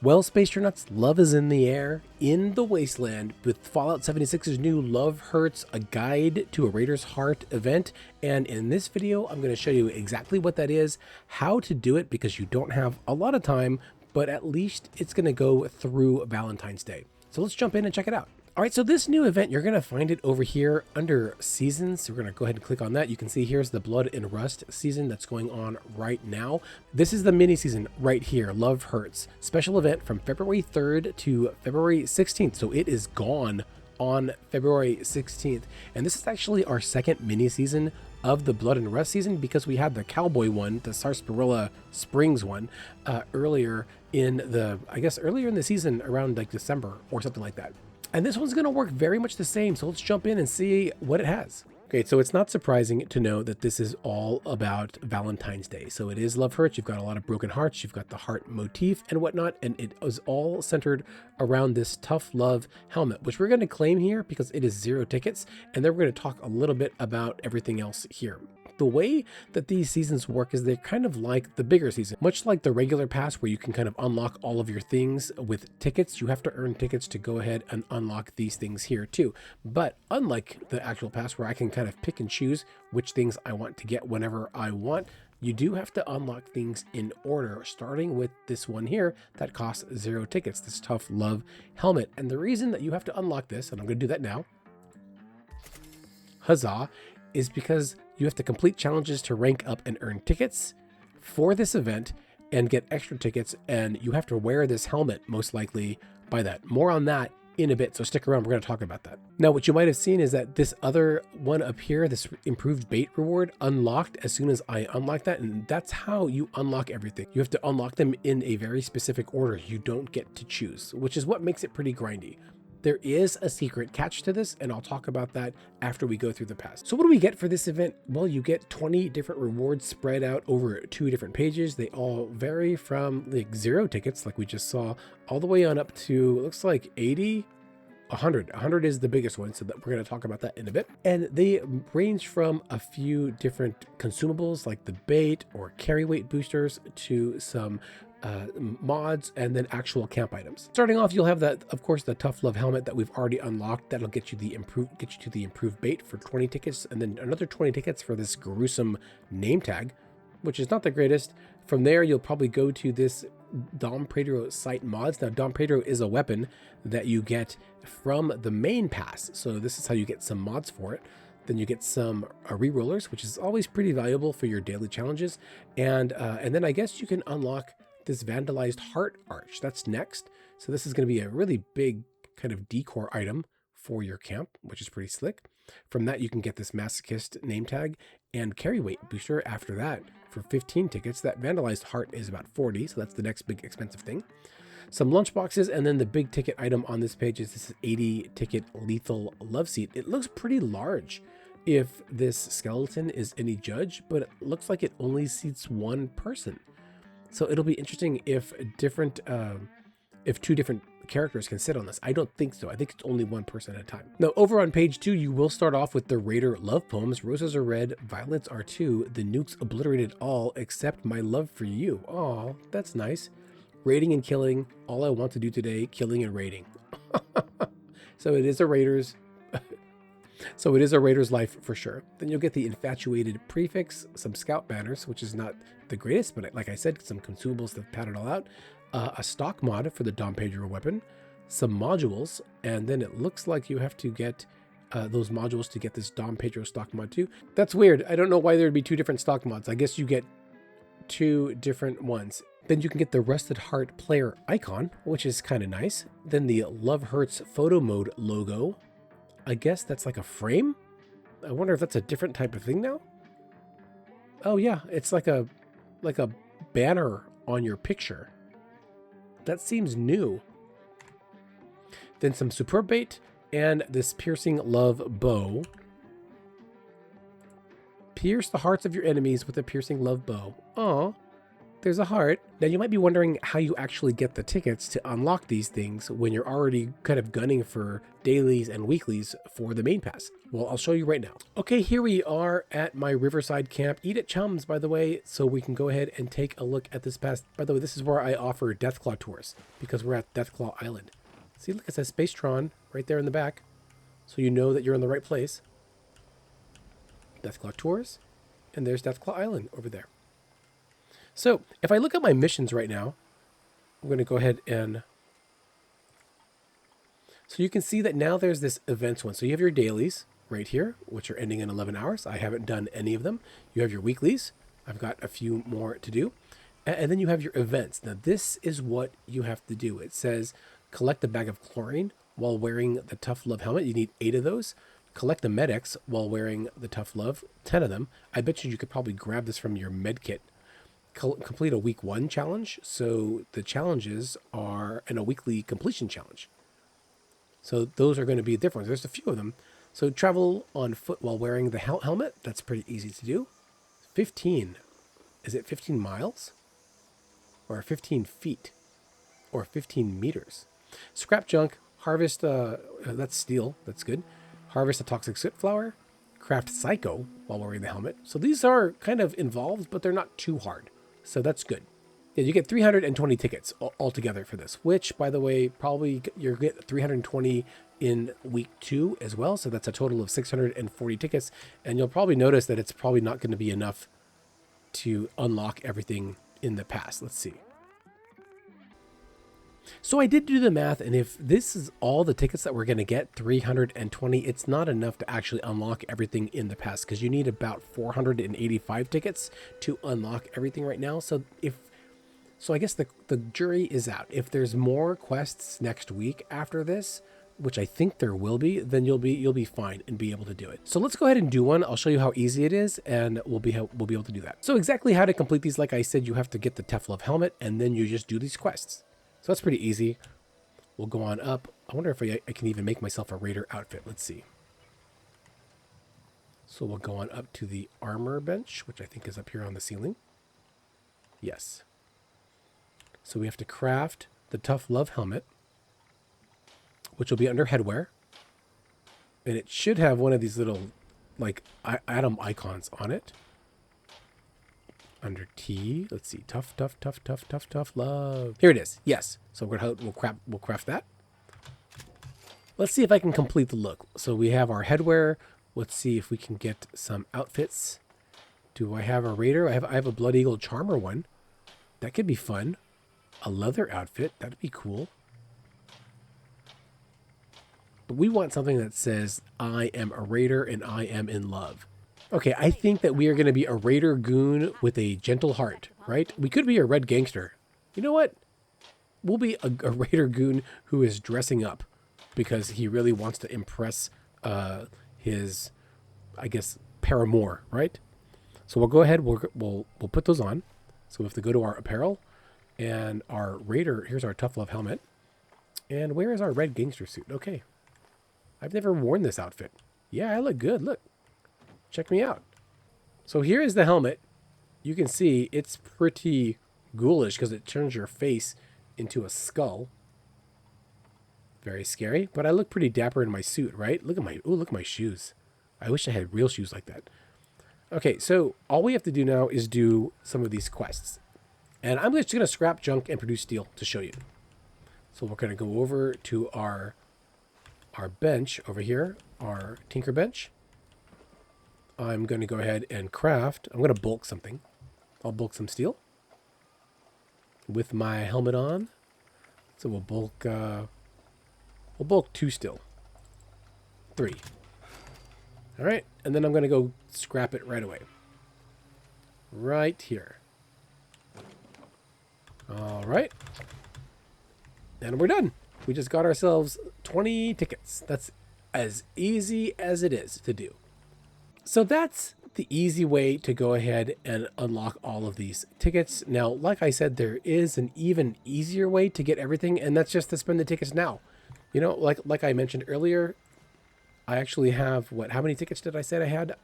Well, Spacetronauts, love is in the air, in the wasteland, with Fallout 76's new Love Hurts, a guide to a Raider's Heart event. And in this video, I'm going to show you exactly what that is, how to do it, because you don't have a lot of time, but at least it's going to go through Valentine's Day. So let's jump in and check it out. All right, so this new event, you're going to find it over here under seasons. So we're going to go ahead and click on that. You can see here's the Blood and Rust season that's going on right now. This is the mini season right here, Love Hurts, special event from February 3rd to February 16th. So it is gone on February 16th. And this is actually our second mini season of the Blood and Rust season, because we had the cowboy one, the Sarsaparilla Springs one, earlier in the season, around like December or something like that. And this one's going to work very much the same. So let's jump in and see what it has. Okay, so it's not surprising to know that this is all about Valentine's Day. So it is Love Hurts. You've got a lot of broken hearts. You've got the heart motif and whatnot. And it is all centered around this Tough Love helmet, which we're going to claim here because it is 0 tickets. And then we're going to talk a little bit about everything else here. The way that these seasons work is they're kind of like the bigger season, much like the regular pass where you can kind of unlock all of your things with tickets. You have to earn tickets to go ahead and unlock these things here too. But unlike the actual pass where I can kind of pick and choose which things I want to get whenever I want, you do have to unlock things in order, starting with this one here that costs 0 tickets, this Tough Love helmet. And the reason that you have to unlock this, and I'm going to do that now, huzzah, is because you have to complete challenges to rank up and earn tickets for this event and get extra tickets, and you have to wear this helmet most likely by that. More on that in a bit, so stick around, we're going to talk about that. Now, what you might have seen is that this other one up here, this improved bait reward, unlocked as soon as I unlock that, and that's how you unlock everything. You have to unlock them in a very specific order. You don't get to choose, which is what makes it pretty grindy. There is a secret catch to this, and I'll talk about that after we go through the pass. So what do we get for this event? Well, you get 20 different rewards spread out over 2 different pages. They all vary from like 0 tickets, like we just saw, all the way on up to, it looks like 80, 100. 100 is the biggest one, so that we're going to talk about that in a bit. And they range from a few different consumables like the bait or carry weight boosters to some mods, and then actual camp items. Starting off, you'll have that, of course, the Tough Love helmet that we've already unlocked. That'll get you the improved bait for 20 tickets, and then another 20 tickets for this gruesome name tag, which is not the greatest. From there, you'll probably go to this Dom Pedro site mods. Now, Dom Pedro is a weapon that you get from the main pass, so this is how you get some mods for it. Then you get some re-rollers, which is always pretty valuable for your daily challenges, and then I guess you can unlock this vandalized heart arch. That's next. So this is going to be a really big kind of decor item for your camp, which is pretty slick. From that, you can get this masochist name tag and carry weight booster after that for 15 tickets. That vandalized heart is about 40, so that's the next big expensive thing. Some lunch boxes, and then the big ticket item on this page is this 80 ticket lethal Loveseat. It looks pretty large if this skeleton is any judge, but it looks like it only seats 1 person. So it'll be interesting if 2 different characters can sit on this. I don't think so. I think it's only 1 person at a time. Now, over on page 2, you will start off with the Raider love poems. Roses are red, violets are too. The nukes obliterated all except my love for you. Oh, that's nice. Raiding and killing. All I want to do today, killing and raiding. So it is a Raider's. So it is a Raider's life for sure. Then you'll get the infatuated prefix, some scout banners, which is not the greatest, but like I said, some consumables to pad it all out, a stock mod for the Dom Pedro weapon, some modules, and then it looks like you have to get those modules to get this Dom Pedro stock mod too. That's weird. I don't know why there'd be 2 different stock mods. I guess you get 2 different ones. Then you can get the Rusted Heart player icon, which is kind of nice. Then the Love Hurts photo mode logo. I guess that's like a frame. I wonder if that's a different type of thing now. Oh yeah, it's like a banner on your picture. That seems new. Then some superb bait and this piercing love bow. Pierce the hearts of your enemies with a piercing love bow. Aw. there's a heart. Now you might be wondering how you actually get the tickets to unlock these things when you're already kind of gunning for dailies and weeklies for the main pass. Well, I'll show you right now. Okay, here we are at my Riverside camp. Eat at Chums, by the way, so we can go ahead and take a look at this pass. By the way, this is where I offer Deathclaw tours because we're at Deathclaw Island. See, look, it says Spacetron right there in the back, so you know that you're in the right place. Deathclaw tours, and there's Deathclaw Island over there. So if I look at my missions right now, I'm going to go ahead and... So you can see that now there's this events one. So you have your dailies right here, which are ending in 11 hours. I haven't done any of them. You have your weeklies. I've got a few more to do. And then you have your events. Now this is what you have to do. It says collect a bag of chlorine while wearing the Tough Love helmet. You need 8 of those. Collect the medics while wearing the Tough Love, 10 of them. I bet you could probably grab this from your med kit. Complete a week 1 challenge. So the challenges are in a weekly completion challenge. So those are going to be different. There's a few of them. So travel on foot while wearing the helmet. That's pretty easy to do. 15. Is it 15 miles? Or 15 feet? Or 15 meters? Scrap junk. Harvest, that's steel. That's good. Harvest a toxic soot flower. Craft Psycho while wearing the helmet. So these are kind of involved, but they're not too hard. So that's good. Yeah, you get 320 tickets altogether for this, which, by the way, probably you're get 320 in week 2 as well. So that's a total of 640 tickets. And you'll probably notice that it's probably not going to be enough to unlock everything in the pass. Let's see. So I did do the math, and if this is all the tickets that we're going to get, 320, it's not enough to actually unlock everything in the pass because you need about 485 tickets to unlock everything right now. So I guess the jury is out. If there's more quests next week after this, which I think there will be, then you'll be fine and be able to do it. So let's go ahead and do one. I'll show you how easy it is, and we'll be able to do that. So exactly how to complete these, like I said, you have to get the Tough Love helmet, and then you just do these quests. So that's pretty easy. We'll go on up. I wonder if I can even make myself a raider outfit. Let's see. So we'll go on up to the armor bench, which I think is up here on the ceiling. Yes. So we have to craft the Tough Love helmet, which will be under headwear. And it should have one of these little like atom icons on it. Under T, let's see, tough love. Here it is. Yes. So we'll craft that. Let's see if I can complete the look. So we have our headwear. Let's see if we can get some outfits. Do I have a raider? I have a Blood Eagle Charmer one. That could be fun. A leather outfit. That'd be cool. But we want something that says, I am a raider and I am in love. Okay, I think that we are going to be a raider goon with a gentle heart, right? We could be a red gangster. You know what? We'll be a raider goon who is dressing up because he really wants to impress his, I guess, paramour, right? So we'll go ahead. We'll put those on. So we have to go to our apparel and our raider. Here's our Tough Love helmet. And where is our red gangster suit? Okay. I've never worn this outfit. Yeah, I look good. Look. Check me out. So here is the helmet. You can see it's pretty ghoulish because it turns your face into a skull. Very scary, but I look pretty dapper in my suit, right? Look at my shoes. I wish I had real shoes like that. Okay, so all we have to do now is do some of these quests. And I'm just going to scrap junk and produce steel to show you. So we're going to go over to our bench over here, our tinker bench. I'm going to go ahead and craft. I'm going to bulk something. I'll bulk some steel with my helmet on. So we'll bulk 2 steel. 3. All right. And then I'm going to go scrap it right away. Right here. All right. And we're done. We just got ourselves 20 tickets. That's as easy as it is to do. So that's the easy way to go ahead and unlock all of these tickets. Now, like I said, there is an even easier way to get everything, and that's just to spend the tickets now. You know, like I mentioned earlier, I actually have, how many tickets did I say I had?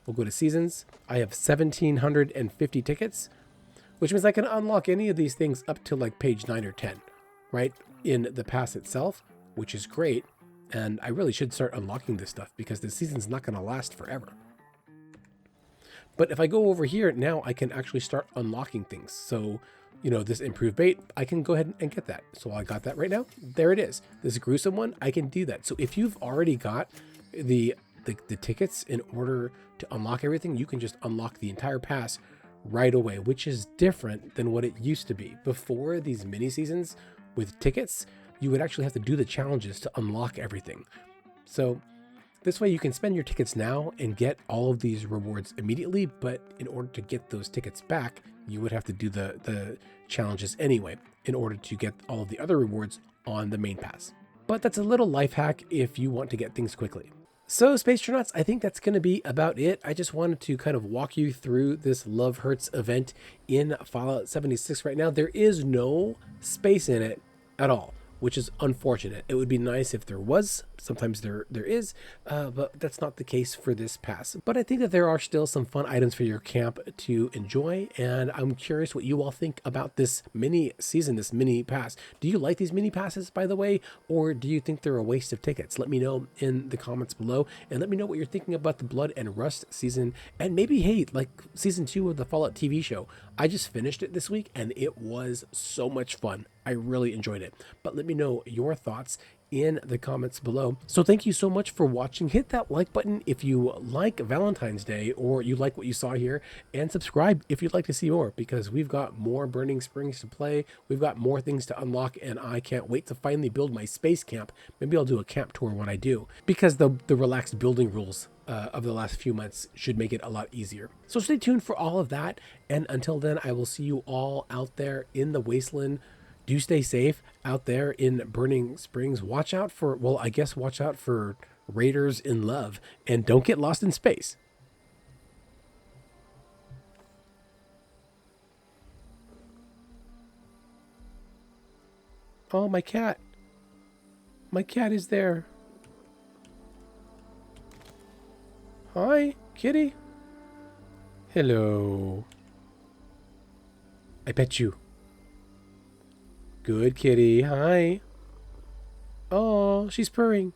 We'll go to seasons. I have 1,750 tickets, which means I can unlock any of these things up to like page 9 or 10, right? In the pass itself, which is great. And I really should start unlocking this stuff because the season's not going to last forever. But if I go over here now, I can actually start unlocking things. So, you know, this improved bait, I can go ahead and get that. So I got that right now. There it is. This gruesome one, I can do that. So if you've already got the tickets in order to unlock everything, you can just unlock the entire pass right away, which is different than what it used to be. Before these mini seasons with tickets, you would actually have to do the challenges to unlock everything. So this way you can spend your tickets now and get all of these rewards immediately, but in order to get those tickets back, you would have to do the challenges anyway in order to get all of the other rewards on the main pass. But that's a little life hack if you want to get things quickly. So Space Tronauts, I think that's going to be about it. I just wanted to kind of walk you through this Love Hurts event in Fallout 76 right now. There is no space in it at all, which is unfortunate. It would be nice if there was. Sometimes there is, but that's not the case for this pass. But I think that there are still some fun items for your camp to enjoy, and I'm curious what you all think about this mini season, this mini pass. Do you like these mini passes, by the way, or do you think they're a waste of tickets? Let me know in the comments below, and let me know what you're thinking about the Blood and Rust season, and maybe, hey, like season 2 of the Fallout TV show. I just finished it this week, and it was so much fun. I really enjoyed it. But let me know your thoughts in the comments below. So thank you so much for watching. Hit that like button if you like Valentine's Day or you like what you saw here, and subscribe if you'd like to see more, because we've got more Burning Springs to play. We've got more things to unlock, and I can't wait to finally build my space camp. Maybe I'll do a camp tour when I do, because the relaxed building rules of the last few months should make it a lot easier. So stay tuned for all of that, and until then, I will see you all out there in the wasteland. Do stay safe out there in Burning Springs. Watch out for, well, I guess watch out for raiders in love, and don't get lost in space. Oh, my cat. My cat is there. Hi, kitty. Hello. I pet you. Good kitty. Hi. Oh, she's purring.